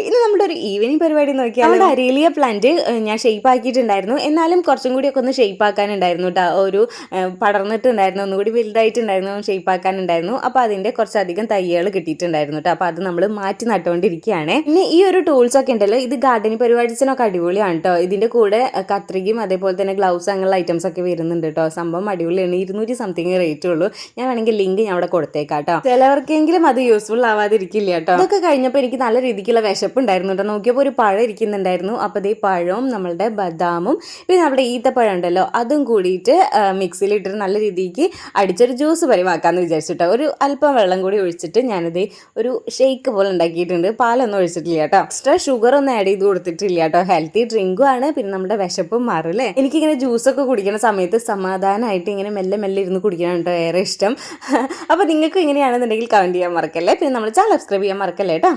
ഇന്ന് നമ്മുടെ ഒരു ഈവനിങ് പരിപാടി നോക്കിയാൽ നമ്മുടെ അരേലിയ പ്ലാന്റ് ഞാൻ ഷേപ്പ് ആക്കിയിട്ടുണ്ടായിരുന്നു. എന്നാലും കുറച്ചും കൂടി ഒക്കെ ഒന്ന് ഷേപ്പ് ആക്കാനുണ്ടായിരുന്നു കേട്ടോ. ഒരു പടർന്നിട്ടുണ്ടായിരുന്നു, ഒന്നുകൂടി വലുതായിട്ടുണ്ടായിരുന്നു, ഷേപ്പ് ആക്കാനുണ്ടായിരുന്നു. അപ്പോൾ അതിൻ്റെ കുറച്ചധികം തയ്യകൾ കിട്ടിയിട്ടുണ്ടായിരുന്നു കേട്ടോ. അപ്പോൾ അത് നമ്മൾ മാറ്റി നട്ടുകൊണ്ടിരിക്കുകയാണ്. പിന്നെ ഈ ഒരു ടൂൾസ് ഒക്കെ ഉണ്ടല്ലോ, ഇത് ഗാർഡനിങ് പരിപാടിച്ചിനൊക്കെ അടിപൊളിയാണ് കേട്ടോ. ഇതിൻ്റെ കൂടെ കത്രികയും അതേപോലെ തന്നെ ഗ്ലൗസ് അങ്ങനെയുള്ള ഐറ്റംസ് ഒക്കെ വരുന്നുണ്ട് കേട്ടോ. സംഭവം അടിപൊളിയാണ്. 200 സംതിങ് റേറ്റ് ഉള്ളൂ. ഞാൻ വേണമെങ്കിൽ ലിങ്ക് ഞാൻ അവിടെ കൊടുത്തേക്കാം കേട്ടോ. ചിലവർക്കെങ്കിലും അത് യൂസ്ഫുൾ ആവാതിരിക്കില്ല കേട്ടോ. ഇതൊക്കെ കഴിഞ്ഞപ്പോൾ എനിക്ക് നല്ല രീതിക്കുള്ള വിശപ്പുണ്ടായിരുന്നു കേട്ടോ. നോക്കിയപ്പോൾ ഒരു പഴം ഇരിക്കുന്നുണ്ടായിരുന്നു. അപ്പോൾ ഈ പഴവും നമ്മളുടെ ബദാമും പിന്നെ നമ്മുടെ ഈത്തപ്പഴം ഉണ്ടല്ലോ അതും കൂടിയിട്ട് മിക്സിയിലിട്ടിട്ട് നല്ല രീതിക്ക് അടിച്ചൊരു ജ്യൂസ് പരിവാക്കാമെന്ന് വിചാരിച്ചിട്ടോ. ഒരു അല്പം വെള്ളം കൂടി ഒഴിച്ചിട്ട് ഞാനത് ഒരു ഷേക്ക് പോലെ ഉണ്ടാക്കിയിട്ടുണ്ട്. പാലൊന്നും ഒഴിച്ചിട്ടില്ല കേട്ടോ. എക്സ്ട്രാ ഷുഗർ ഒന്നും ആഡ് ചെയ്ത് കൊടുത്തിട്ടില്ല കേട്ടോ. ഹെൽത്തി ഡ്രിങ്കും ആണ്. പിന്നെ നമ്മുടെ വിശപ്പും മാറില്ലേ. എനിക്കിങ്ങനെ ജ്യൂസൊക്കെ കുടിക്കുന്ന സമയത്ത് സമാധാനമായിട്ട് ഇങ്ങനെ മെല്ലെ മെല്ലെ ഇരുന്ന് കുടിക്കണം കേട്ടോ ഏറെ ഇഷ്ടം. അപ്പോൾ നിങ്ങൾക്ക് ഇങ്ങനെയാണെന്നുണ്ടെങ്കിൽ കമൻറ്റ് ചെയ്യാൻ മറക്കല്ലേ. പിന്നെ നമ്മൾ ചാനൽ സബ്സ്ക്രൈബ് ചെയ്യാൻ മറക്കല്ലേ കേട്ടോ.